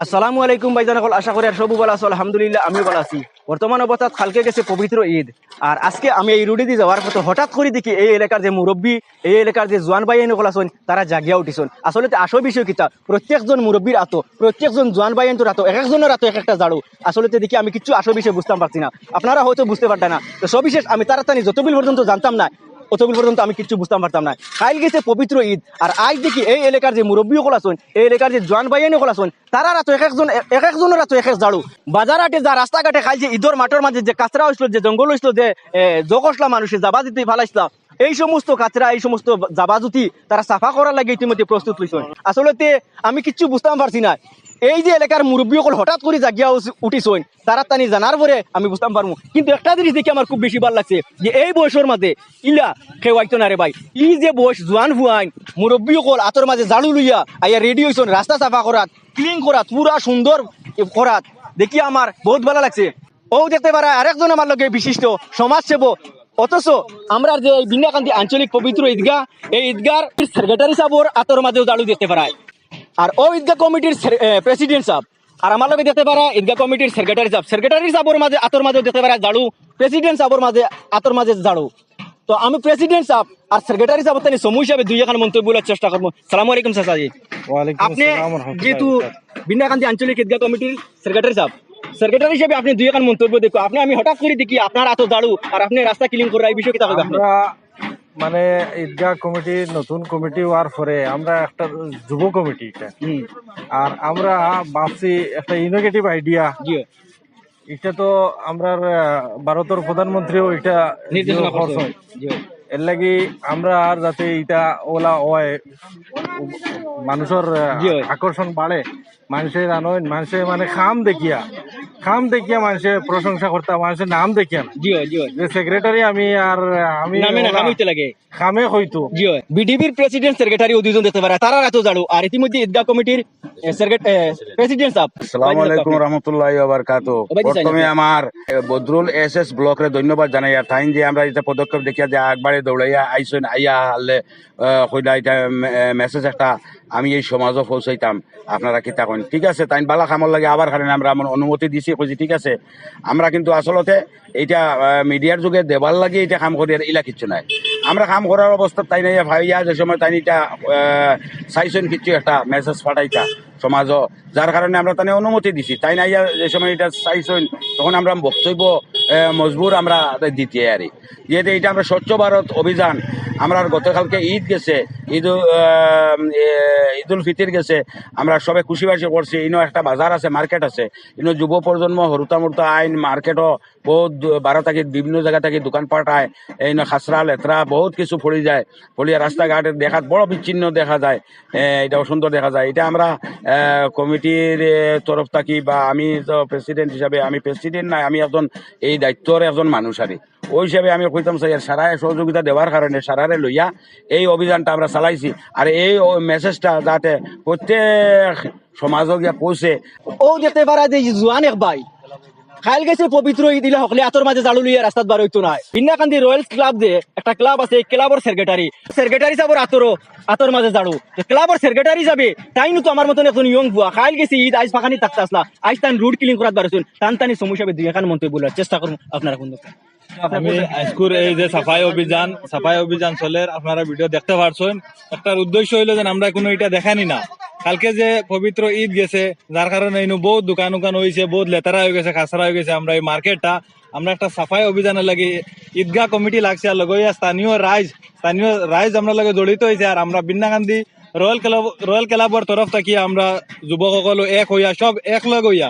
আসসালামু আলাইকুম ভাইজান, আশা করি আর সবু ভালো আছো। আলহামদুলিল্লাহ আমিও ভালো আছি। বর্তমান অবস্থা কালকে গেছে পবিত্র ঈদ, আর আজকে আমি এই রুডি দিয়ে যাওয়ার পথে হঠাৎ করে দেখি এই এলাকার যে মুরব্বী, এই এলাকার যে জোয়ান ভাই এনে আছেন তারা জাগিয়া উঠিছেন। আসলে আসল বিষয় কিতা, প্রত্যেকজন মুরব্বীর আতো, প্রত্যেকজন জোয়ান ভাই এনটোর আতো, এক একজনের আতো এক একটা জাড়ু। আসলে দেখি আমি কিছু আসল বিষয় বুঝতে পারছি না, আপনারা হয়তো বুঝতে পারতেন না। তো সবিশেষ আমি তাড়াতাড়ি যতবিল পর্যন্ত জানতাম না, অতবিল পর্যন্ত আমি কিছু বুঝতে পারতাম না। কাল গেছে পবিত্র ঈদ, আর আজ দেখি এই এলাকার যে মুরব্বী সকল আছেন, এই এলাকার যে জোয়ান ভাইয়ানি সকল আছেন, তারা রাতো এক একজনের রাতো এক এক জাড়ু। বাজার হাটে যা রাস্তাঘাটে খাই যে ঈদের মাঠের মাঝে যে কাঁচরা হয়েছিল, যে জঙ্গল হয়েছিল, যে জকসলা মানুষের জাবা দিতে ফালাইছিলাম, এই সমস্ত কাঁচরা, এই সমস্ত জাবাজুতি তারা সাফা করার লাগে ইতিমধ্যে প্রস্তুত হয়েছেন। আসলে আমি কিচ্ছু বুঝতে পারছি না। এই যে এলাকার মুরব্বী সকল হঠাৎ করে জাগিয়া উঠিছেন, তারা তানি জানার পরে আমি বুঝতাম পারবো। কিন্তু একটা জিনিস দেখে আমার খুব বেশি ভালো লাগছে, যে এই বয়সের মাঝে ইলা খেওয়াইতো না রে ভাই। ই যে বয়স জোয়ান হুয়াইন মুরব্বী সকল আতর মাঝে জাড়ু লইয়া আইয়া রেডি হয়েছেন রাস্তা সাফা করাত, ক্লিন করাত, পুরা সুন্দর করাত, দেখি আমার বহুত ভালো লাগছে। ও দেখতে পারা আরেকজন আমার লগে বিশিষ্ট সমাজসেবক। অথচ আমরা যে এই বিন্যাকান্দি আঞ্চলিক পবিত্র ঈদগাহ, এই ঈদগার সেক্রেটারি সাহেবের আতর মাঝেও জাড়ু দেখতে পারায়। আর ও ঈদগাহ কমিটির প্রেসিডেন্ট সাহেব, আর আমার লগে দেখতে পারা ঈদগাহ কমিটির সেক্রেটারি সাহেবের মাঝে আতর মাঝেও দেখতে পারা জাড়ু, প্রেসিডেন্ট সাহেবের মাঝে আতর মাঝে জাড়ু। তো আমি প্রেসিডেন্ট সাহেব আর সেক্রেটারি সাহেব তাই সময় হিসাবে দুই এখন মন্তব্য বলার চেষ্টা করবো। সালাম আলাইকুম চাচাজি। আপনি যেহেতু বিন্যাকান্দি আঞ্চলিক ঈদগাহ কমিটির সেক্রেটারি হিসেবে আপনি দুই এখন মন্তব্য দেখো। আমি হঠাৎ করে দেখি আপনার হাতে জাড়ু আর আপনি রাস্তা ক্লিন করার এই বিষয়ে কি থাকবে? আমরা মানে ঈদগাহ কমিটি নতুন কমিটি হওয়ার পরে আমরা একটা যুব কমিটি এটা, আর আমরা ভাবছি একটা ইনোভেটিভ আইডিয়া। এটা তো আমরা ভারতের প্রধানমন্ত্রীও এটা নির্দেশনা করছেন। এর লাগি আমরা আর যাতে এটা ওলা হয় মানুষের আকর্ষণ বাড়ে, মানুষের আনন্দ, মানুষের মানে খাম দেখিয়া মানুষের প্রশংসা করতাম, মানুষের নাম দেখিয়া যে সেক্রেটারি আমি আর আমি খামে হইতো। বিডিবির প্রেসিডেন্ট সেক্রেটারি দুইজন দেখতে পারে, তারা এত জাড়ু। আর ইতিমধ্যে ঈদগাহ কমিটির প্রেসিডেন্ট সাহেব, আসসালামু আলাইকুম রাহমাতুল্লাহি ওয়া বারাকাতুহু। প্রথমে আমার বদরুল এসএস ব্লকরে ধন্যবাদ জানাই, আর তাইন যে আমরা এটা পদক্ষেপ দেখিয়া যে একবারে দৌড়াইয়া আইসেন, আইয়া হারলে কইলা এটা মেসেজ একটা আমি এই সমাজও পৌঁছাইতাম, আপনারা কি থাকেন ঠিক আছে। তাই বালা খামর লাগে আবার কারণে আমরা আমার অনুমতি দিছি, কইছি ঠিক আছে। আমরা কিন্তু আসলতে এইটা মিডিয়ার যুগে দেবার লাগে এটা কাম করি, আর ইলা কিচ্ছু নাই। আমরা কাম করার অবস্থা তাই নাই ভাইয়া, যে সময় তাই এটা চাইছেন কিছু একটা মেসেজ পাঠাইতা সমাজও, যার কারণে আমরা তাই অনুমতি দিছি। তাই নাই যে সময় এটা চাইছেন তখন আমরা বক্তব্য মজবুর আমরা দিতে আরি, যেহেতু এটা আমরা স্বচ্ছ ভারত অভিযান, আমরা গতকালকে ঈদ গেছে, ঈদুল ফিতির গেছে, আমরা সবে খুশিবাসি করছি। ইনো একটা বাজার আছে, মার্কেট আছে, ইনো যুব প্রজন্ম হরুতা মুরতা আইন মার্কেটও বহুত বারো থাকি বিভিন্ন জায়গা থেকে দোকানপাট আয়, এই খাসরা লেতরা বহুত কিছু ফড়ি যায়, ফড়িয়া রাস্তাঘাটে দেখাত বড় বিচ্ছিন্ন দেখা যায়, এটাও সুন্দর দেখা যায়। এটা আমরা কমিটির তরফ থাকি, বা আমি তো প্রেসিডেন্ট হিসাবে, আমি প্রেসিডেন্ট নাই, আমি একজন এই দায়িত্বর একজন মানুষ আরি, ওই হিসাবে আমি কইতাম চাই সারায় সহযোগিতা দেওয়ার কারণে সারারে লইয়া এই অভিযানটা আমরা চালাইছি। আর এই মেসেজটা যাতে প্রত্যেক সমাজক গিয়া পৌঁছে। ও দেখতে পারা যে জোয়ান এক ভাই খাইল গেছে পবিত্র ঈদ ইলা হকলে আতর মাঝে জাড়ু লইয়া রাস্তাত বার হইতো না। বিন্যাকান্দি রয়্যালস ক্লাব যে একটা ক্লাব আছে, এই ক্লাবের সেক্রেটারি সাহেবের আতর মাঝে জাড়ু, ক্লাবের সেক্রেটারি যাবে তাই তো আমার মতন এখন ইয়ং বুয়া খাইল গেছে ঈদ আইস ফাঁকানি থাকতে আসলা, আইস তান রুট ক্লিন করার বার হইছেন, টানি সময় হিসাবে দুই এখান মন্তব্য বলার চেষ্টা করুন। আপনারা কোন আমি আজকুর এই যে সাফাই অভিযান চলে, আপনারা ভিডিও দেখতে পারছেন। একটার উদ্দেশ্য হইলো যে আমরা কোনো এটা দেখানি না, কালকে যে পবিত্র ঈদ গেছে যার কারণে বহুত দোকান হয়েছে, বহুত লেতারা হয়ে গেছে, খাসরা হয়ে গেছে। আমরা এই মার্কেটটা আমরা একটা সাফাই অভিযানের লাগে ঈদগাহ কমিটি লাগছে, আর লগে স্থানীয় রাইজ আমরা লগে জড়িত হয়েছে। আর আমরা বিন্যাকান্দি রয়্যাল ক্লাবের তরফ থেকে আমরা যুবকসকল এক হইয়া সব এক লগ হইয়া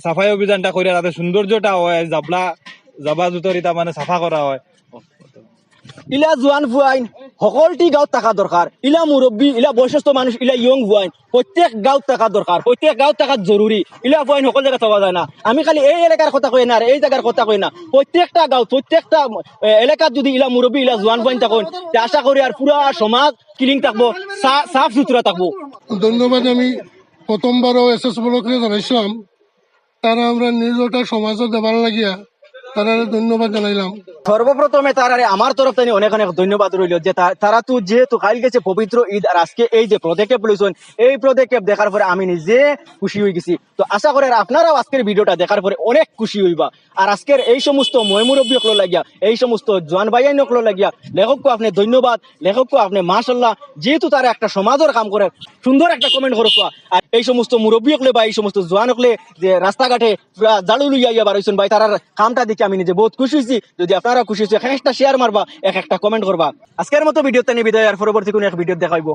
সাফাই অভিযানটা করিয়া তাতে সৌন্দর্যটা হয়, জাবা জুতরিতা মানে সাফা করা হয়। ইলা জোয়ান ভুয়াইন সকলটি গাঁৱত থাকা দরকার, ইলা মুরব্বী, ইলা বয়সস্থ মানুষ, ইলা ইয়ং ভুয়াইন প্রত্যেক গাঁৱত থাকা দরকার, প্রত্যেক গাঁৱত থাকা জরুরি। ইলা ভুয়াইন সকল জায়গা পাওয়া যায় না। আমি খালি এই এলাকার কথা কই না, আর এই জায়গার কথা কই না, প্রত্যেকটা গাঁও, প্রত্যেকটা এলাকাত যদি ইলা মুরব্বী, ইলা জোয়ান ভুয়াইন থাকুন, আশা করি আর পুরা সমাজ ক্লিন থাকবো, সাফ সুতরা থাকবো। ধন্যবাদ। আমি প্রথমবারও এসএস ব্লকরে জানাইছিলাম, তারা আমরা নিজটা সমাজও দেবার লাগিয়া তারা ধন্যবাদ জানাইলাম। সর্বপ্রথমে তারা আমার তরফ থেকে অনেক অনেক ধন্যবাদ রইল যে তারা তো যেহেতু কাল গেছে পবিত্র ঈদ আর আজকে এই যে পদক্ষেপ লইছেন এই পদক্ষেপ দেখার পরে আমি নিজে খুশি হয়ে গেছি। তো আশা করি আর আপনারাও আজকের ভিডিওটা দেখার পরে অনেক খুশি হইবা। আর আজকের এই সমস্ত ময়মুরব্বী হকলো লাগিয়া এই সমস্ত জোয়ান ভাইয়ান হকলো লাগিয়া লেখককে আপনি ধন্যবাদ, লেখককে আপনি মাশাল্লাহ, যেহেতু তারা একটা সমাজের কাম করে সুন্দর একটা কমেন্ট করুক। আর এই সমস্ত মুরব্বী হকলে বা এই সমস্ত জোয়ান হকলে যে রাস্তাঘাটে জাড়ু লইয়া ইয়া বারইছেন ভাই, তারার কামটা দেখে আমি নিজে বহুত খুশি হয়েছি। যদি আপনারা খুশি হয়েছে একটা শেয়ার মারবা, একটা কমেন্ট করবা। আজকের মতো ভিডিওতে নিয়ে বিদায়, আর পরবর্তী কোনো এক ভিডিও দেখাইবো।